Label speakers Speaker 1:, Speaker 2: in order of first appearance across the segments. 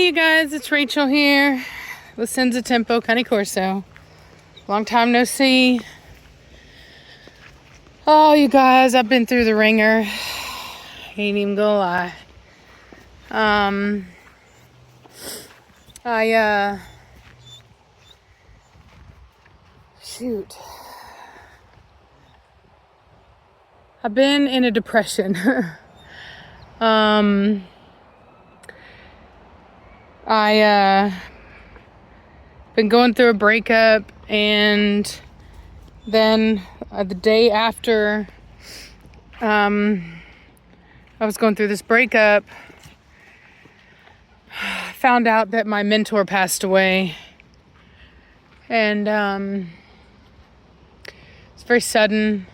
Speaker 1: Hey you guys, it's Rachel here with Senza Tempo Cane Corso. Long time no see. Oh, you guys, I've been through the ringer. Ain't even gonna lie. Shoot. I've been in a depression. Been going through a breakup, and then the day after I was going through this breakup, found out that my mentor passed away. And it's very sudden.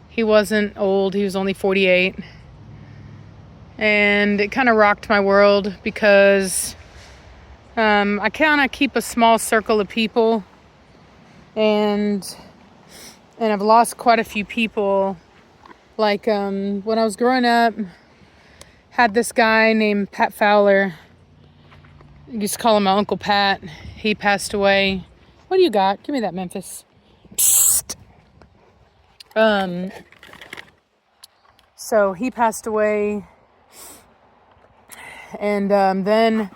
Speaker 1: He wasn't old, he was only 48. And it kind of rocked my world because I kind of keep a small circle of people, and I've lost quite a few people. Like when I was growing up, had this guy named Fowler. I used to call him my Uncle Pat. He passed away. What do you got? Give me that, Memphis. Psst. So he passed away, and then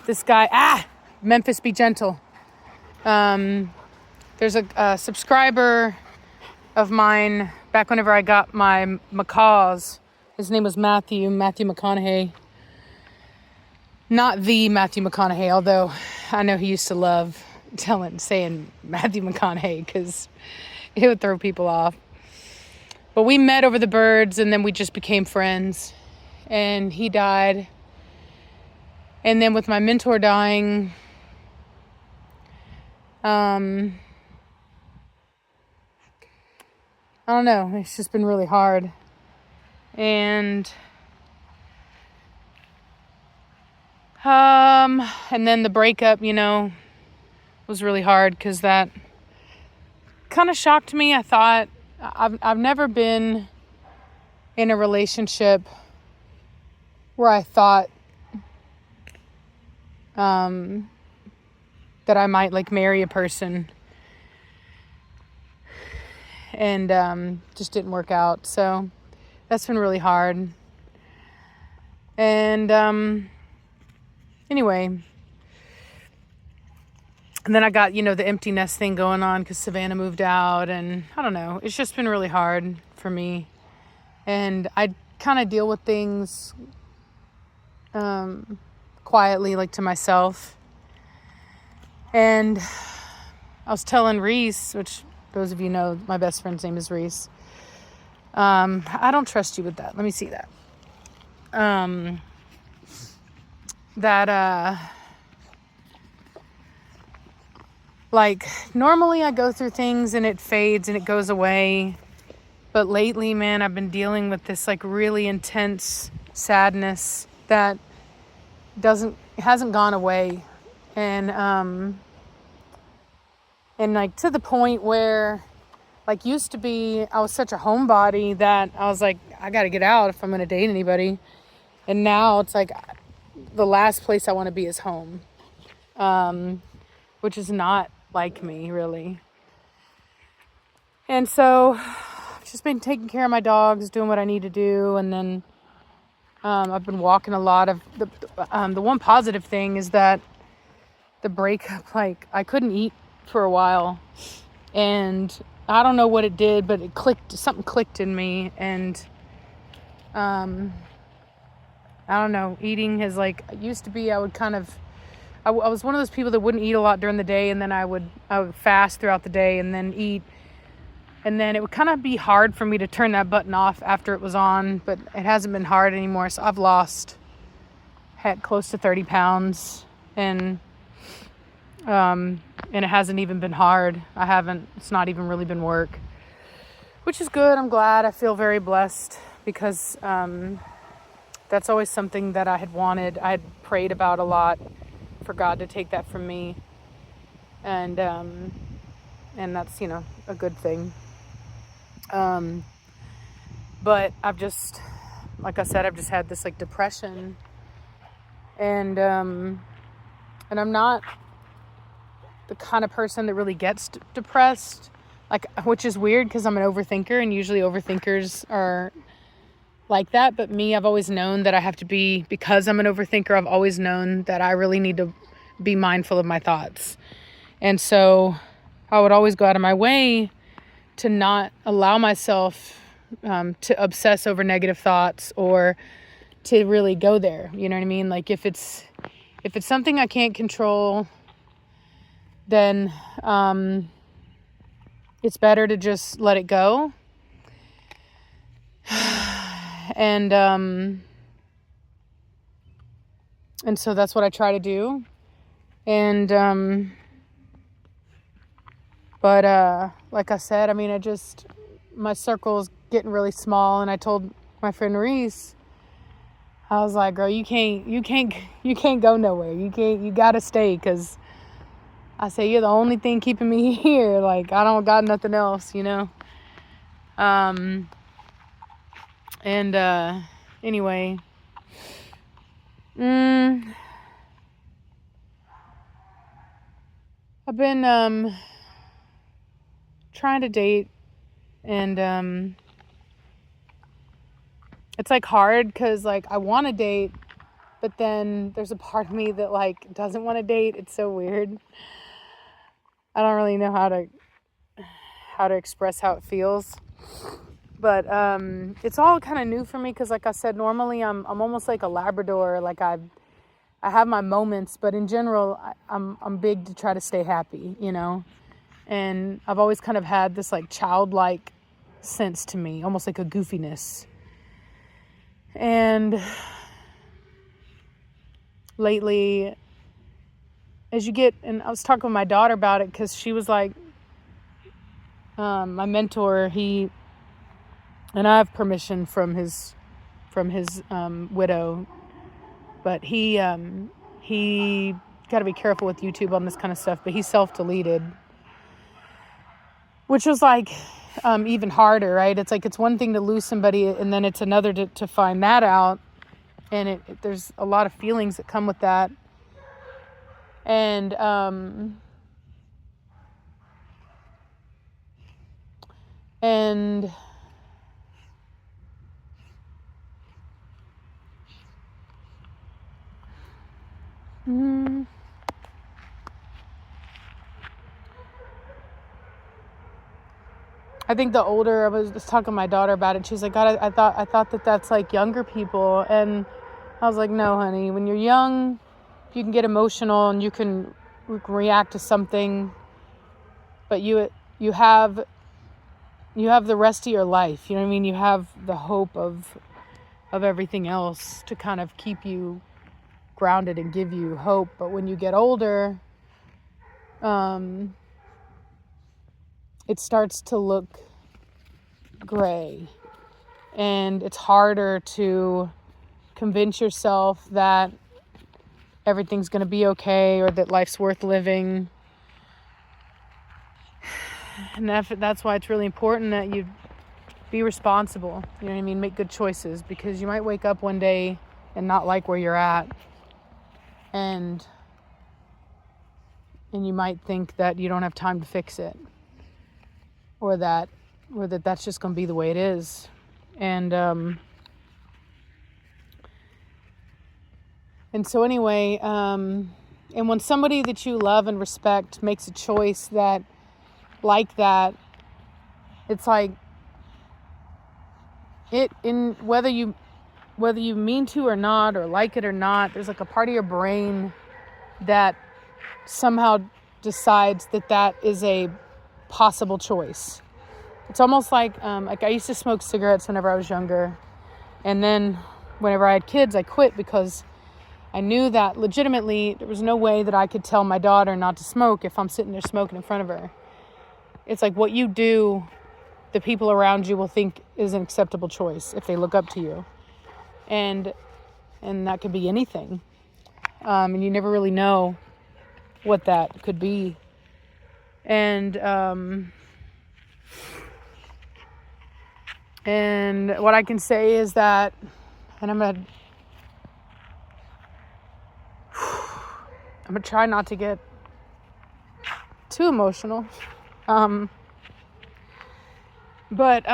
Speaker 1: this guy, Memphis, be gentle. There's a subscriber of mine back whenever I got my macaws. His name was Matthew McConaughey. Not the Matthew McConaughey, although I know he used to love saying Matthew McConaughey because it would throw people off. But we met over the birds, and then we just became friends. And he died. And then with my mentor dying, I don't know. It's just been really hard. And then the breakup, was really hard because that kind of shocked me. I thought I've never been in a relationship where I thought that I might marry a person, and just didn't work out. So that's been really hard. And anyway, and then I got the empty nest thing going on because Savannah moved out, and I don't know, it's just been really hard for me. And I kind of deal with things quietly, like to myself. And I was telling Reese, which those of you know, my best friend's name is Reese. I don't trust you with that. Let me see that. Normally I go through things and it fades and it goes away. But lately, man, I've been dealing with this really intense sadness that hasn't gone away. And to the point where used to be, I was such a homebody that I was like, I got to get out if I'm going to date anybody. And now it's the last place I want to be is home. Which is not like me, really. And so I've just been taking care of my dogs, doing what I need to do. And then I've been walking a lot. Of the one positive thing is that the breakup, I couldn't eat for a while. And I don't know what it did, but something clicked in me. And I don't know, eating has used to be, I would I was one of those people that wouldn't eat a lot during the day, and then I would fast throughout the day and then eat. And then it would kind of be hard for me to turn that button off after it was on, but it hasn't been hard anymore. So I've lost close to 30 pounds, and it hasn't even been hard. It's not even really been work, which is good. I'm glad. I feel very blessed because that's always something that I had wanted. I had prayed about a lot for God to take that from me. And that's, a good thing. But I've just, like I said, I've just had this depression, and And I'm not the kind of person that really gets depressed, like, which is weird because I'm an overthinker, and usually overthinkers are like that. But me, I've always known that I have to be, because I'm an overthinker, I've always known that I really need to be mindful of my thoughts. And so I would always go out of my way to not allow myself to obsess over negative thoughts or to really go there. You know what I mean? Like, if it's something I can't control, then it's better to just let it go. And so that's what I try to do. And but like I said, I mean, my circle is getting really small, and I told my friend Reese, I was like, girl, you can't go nowhere. You gotta stay, because I say, you're the only thing keeping me here. Like, I don't got nothing else, you know? Anyway, I've been, trying to date, and, it's, like, hard, because, like, I want to date, but then there's a part of me that, like, doesn't want to date. It's so weird. I don't really know how to express how it feels. But it's all kind of new for me, because, like I said, normally I'm almost like a Labrador. Like, I have my moments, but in general, I'm big to try to stay happy, you know. And I've always kind of had this, like, childlike sense to me, almost like a goofiness. And lately, and I was talking with my daughter about it, because she was like, my mentor, and I have permission from his widow, but he got to be careful with YouTube on this kind of stuff, but he self-deleted, which was like even harder, right? It's like, it's one thing to lose somebody, and then it's another to find that out, and there's a lot of feelings that come with that. And I think the older, I was just talking to my daughter about it. She's like, God, I thought that that's like younger people. And I was like, no, honey, when you're young, you can get emotional and you can react to something, but you have the rest of your life. You know what I mean? You have the hope of everything else to kind of keep you grounded and give you hope. But when you get older, it starts to look gray, and it's harder to convince yourself that everything's going to be okay, or that life's worth living. And that's why it's really important that you be responsible. You know what I mean? Make good choices, because you might wake up one day and not like where you're at, and you might think that you don't have time to fix it, or that that's just going to be the way it is. And so anyway, and when somebody that you love and respect makes a choice like that, it's like, whether you mean to or not, or like it or not, there's like a part of your brain that somehow decides that is a possible choice. It's almost like I used to smoke cigarettes whenever I was younger, and then whenever I had kids, I quit, because I knew that legitimately there was no way that I could tell my daughter not to smoke if I'm sitting there smoking in front of her. It's like, what you do, the people around you will think is an acceptable choice if they look up to you. And that could be anything. And you never really know what that could be. And what I can say is that, and I'm going to try not to get too emotional. But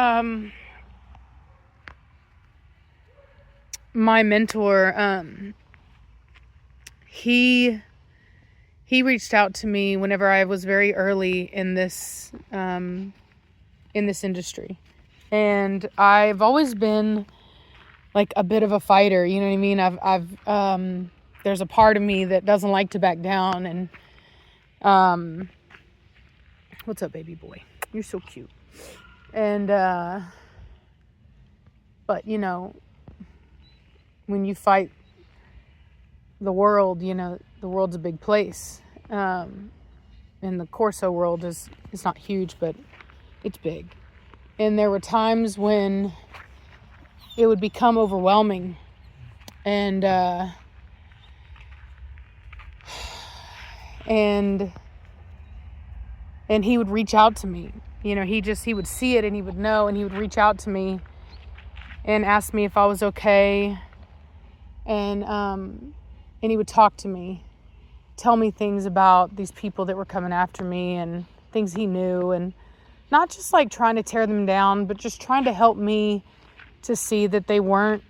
Speaker 1: my mentor, he reached out to me whenever I was very early in this industry. And I've always been like a bit of a fighter, you know what I mean? I've there's a part of me that doesn't like to back down. And what's up, baby boy? You're so cute. And but you know, when you fight the world, you know, the world's a big place. And the Corso world is not huge, but it's big. And there were times when it would become overwhelming. And he would reach out to me. You know, he would see it and he would know, and he would reach out to me and ask me if I was okay. And he would talk to me, tell me things about these people that were coming after me and things he knew, and not just like trying to tear them down, but just trying to help me to see that they weren't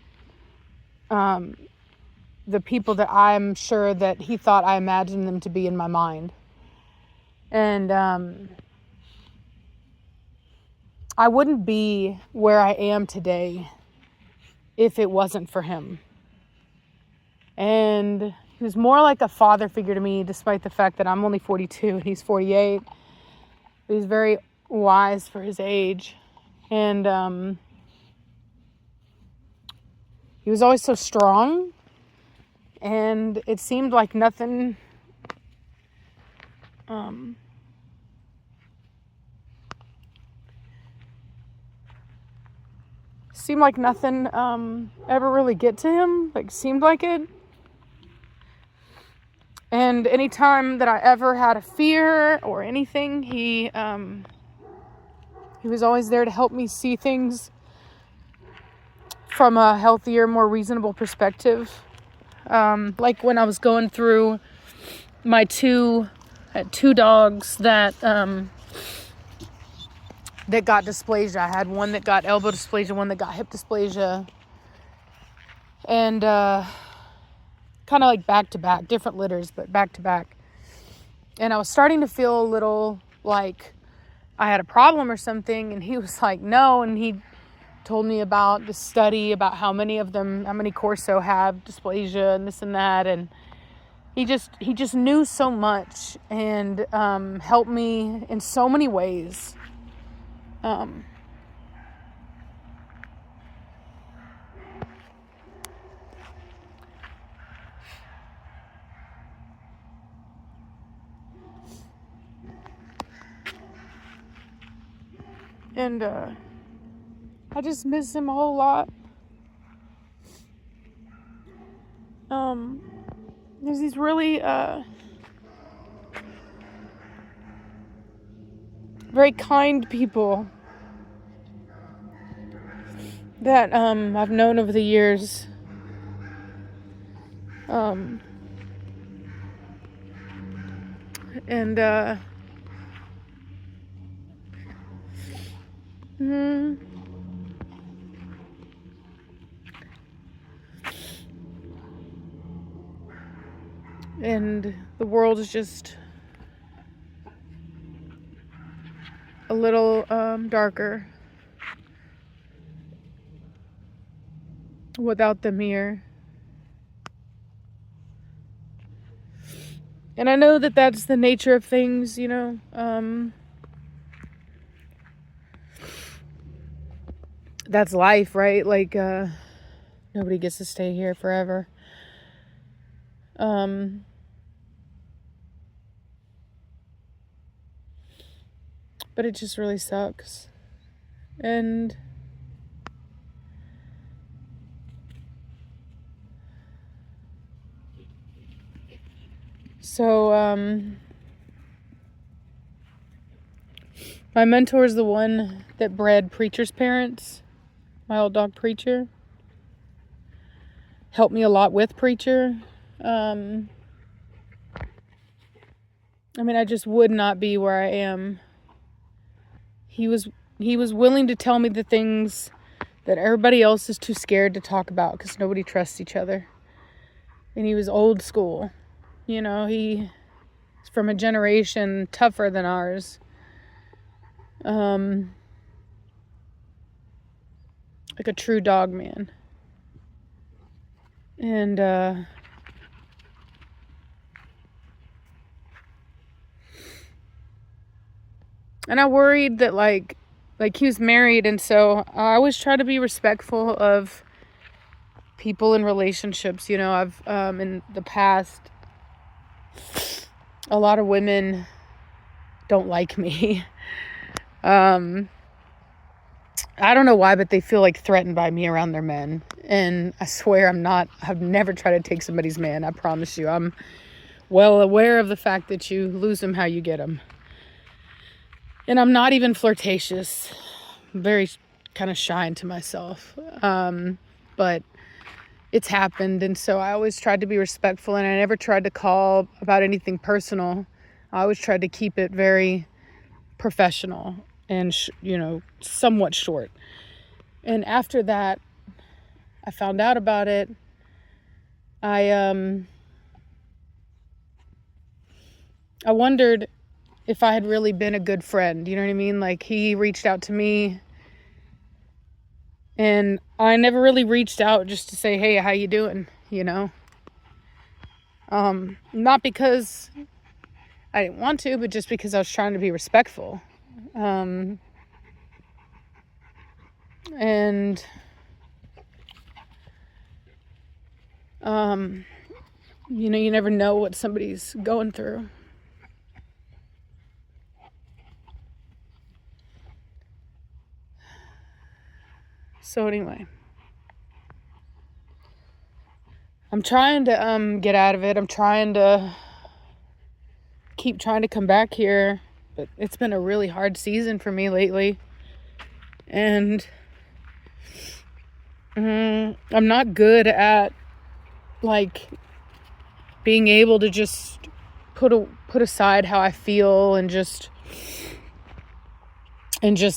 Speaker 1: the people that I'm sure that he thought I imagined them to be in my mind. And I wouldn't be where I am today if it wasn't for him. And he was more like a father figure to me, despite the fact that I'm only 42 and he's 48. But he's very wise for his age. And he was always so strong. And it seemed like nothing ever really get to him. Like, seemed like it. And anytime that I ever had a fear or anything, he was always there to help me see things from a healthier, more reasonable perspective. Like when I was going through my two dogs that got dysplasia. I had one that got elbow dysplasia, one that got hip dysplasia. And kind of like back to back, different litters, but back to back. And I was starting to feel a little like I had a problem or something. And he was like, no. And he told me about the study about how many Corso have dysplasia and this and that. And he just knew so much and helped me in so many ways. And I just miss him a whole lot. There's these really very kind people that I've known over the years. And and the world is just a little darker without them here. And I know that that's the nature of things, you know. That's life, right? Like, nobody gets to stay here forever. But it just really sucks. And so, my mentor is the one that bred Preacher's parents. My old dog Preacher helped me a lot with Preacher. I mean, I just would not be where I am. He was willing to tell me the things that everybody else is too scared to talk about because nobody trusts each other. And he was old school. You know, he's from a generation tougher than ours. Like a true dog man. And I worried that like he was married, and so I always try to be respectful of people in relationships. You know, I've in the past, a lot of women don't like me. I don't know why, but they feel like threatened by me around their men. And I swear I've never tried to take somebody's man. I promise you. I'm well aware of the fact that you lose them how you get them. And I'm not even flirtatious. I'm very kind of shy to myself. But it's happened. And so I always tried to be respectful, and I never tried to call about anything personal. I always tried to keep it very professional and, somewhat short. And after that, I found out about it. I wondered if I had really been a good friend. You know what I mean? Like, he reached out to me, and I never really reached out just to say, hey, how you doing? You know? Not because I didn't want to, but just because I was trying to be respectful. You never know what somebody's going through. So anyway, I'm trying to get out of it. I'm trying to keep trying to come back here, but it's been a really hard season for me lately. And I'm not good at like being able to just put aside how I feel and just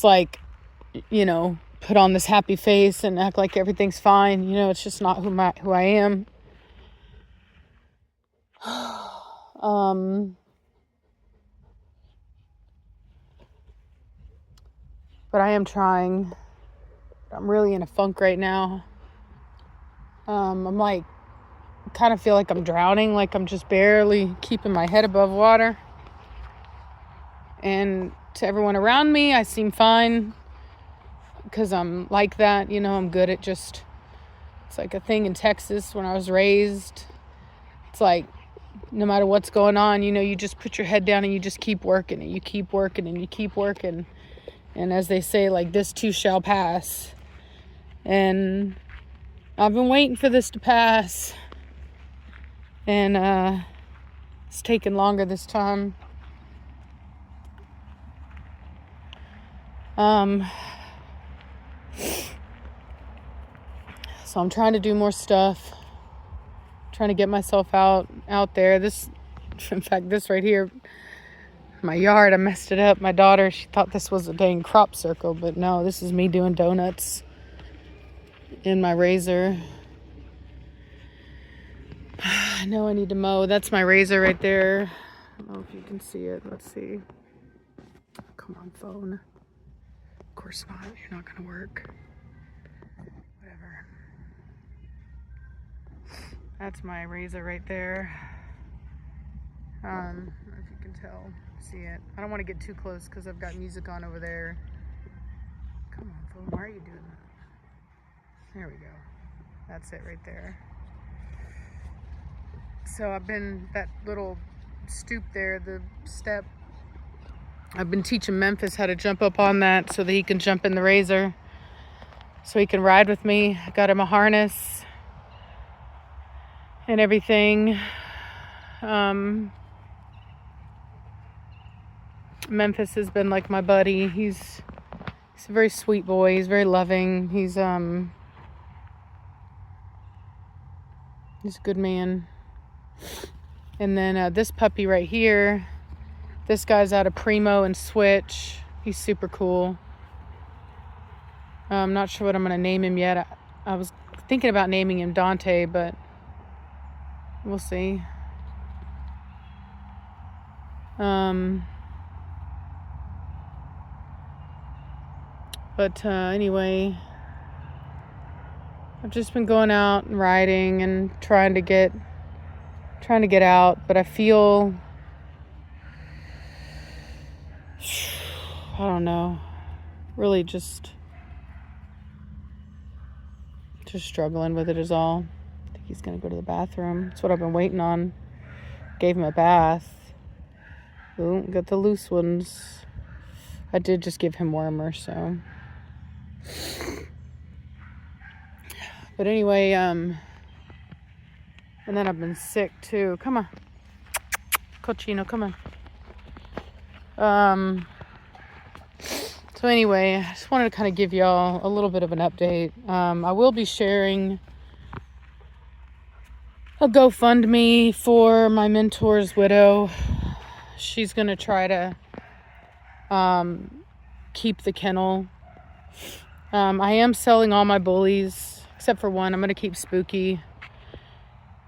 Speaker 1: like, put on this happy face and act like everything's fine. It's just not who I am. But I am trying. I'm really in a funk right now. I'm like, kind of feel like I'm drowning, like I'm just barely keeping my head above water. And to everyone around me, I seem fine because I'm like that. I'm good at it's like a thing in Texas when I was raised. It's like, no matter what's going on, you just put your head down and you just keep working, and you keep working and you keep working. And as they say, like, this too shall pass. And I've been waiting for this to pass. And it's taken longer this time. So I'm trying to do more stuff. Trying to get myself out there. In fact, this right here, my yard, I messed it up. My daughter, she thought this was a dang crop circle, but no, this is me doing donuts in my razor. I know I need to mow. That's my razor right there. I don't know if you can see it. Let's see. Come on, phone. Of course not. You're not gonna work. Whatever. That's my razor right there. I don't know if you can tell. See it. I don't want to get too close because I've got music on over there. Come on, phone. Why are you doing that? There we go. That's it right there. So that little stoop there, the step, I've been teaching Memphis how to jump up on that so that he can jump in the razor, so he can ride with me. I got him a harness and everything. Memphis has been like my buddy. He's a very sweet boy. He's very loving. He's a good man. And then this puppy right here, This guy's out of Primo and Switch. He's super cool. I'm not sure what I'm going to name him yet. I was thinking about naming him Dante, but we'll see. Anyway, I've just been going out and riding and trying to get out, but I feel, I don't know, really just struggling with it is all. I think he's gonna go to the bathroom. That's what I've been waiting on. Gave him a bath. Ooh, got the loose ones. I did just give him warmer, so. But anyway, and then I've been sick too. Come on. Cochino, come on. So anyway, I just wanted to kind of give y'all a little bit of an update. I will be sharing a GoFundMe for my mentor's widow. She's going to try to keep the kennel. I am selling all my bullies, except for one. I'm going to keep Spooky.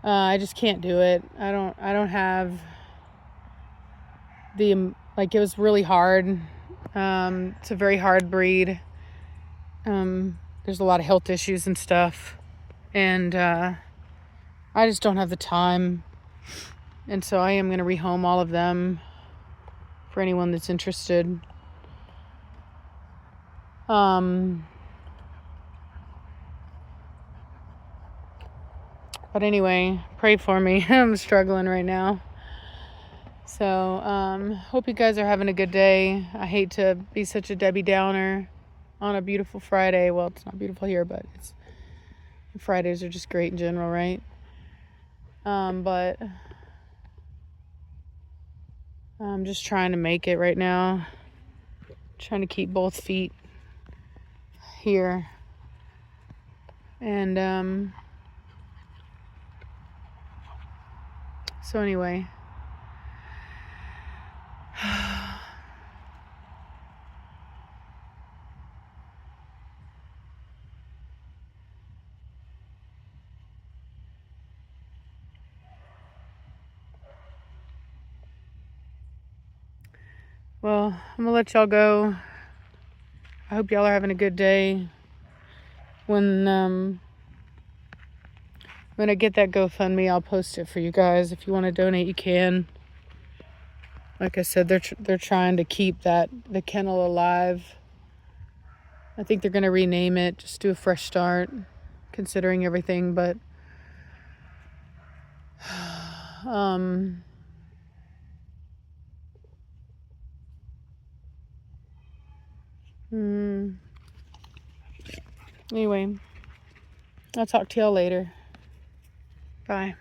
Speaker 1: I just can't do it. I don't have the, like, it was really hard. It's a very hard breed. There's a lot of health issues and stuff. And I just don't have the time. And so I am going to rehome all of them for anyone that's interested. But anyway, pray for me. I'm struggling right now. So, hope you guys are having a good day. I hate to be such a Debbie Downer on a beautiful Friday. Well, it's not beautiful here, but Fridays are just great in general, right? But I'm just trying to make it right now. Trying to keep both feet here. And, so anyway. Well, I'm gonna let y'all go. I hope y'all are having a good day. When I get that GoFundMe, I'll post it for you guys. If you want to donate, you can. Like I said, they're trying to keep the kennel alive. I think they're gonna rename it, just do a fresh start, considering everything. But anyway, I'll talk to y'all later. Bye.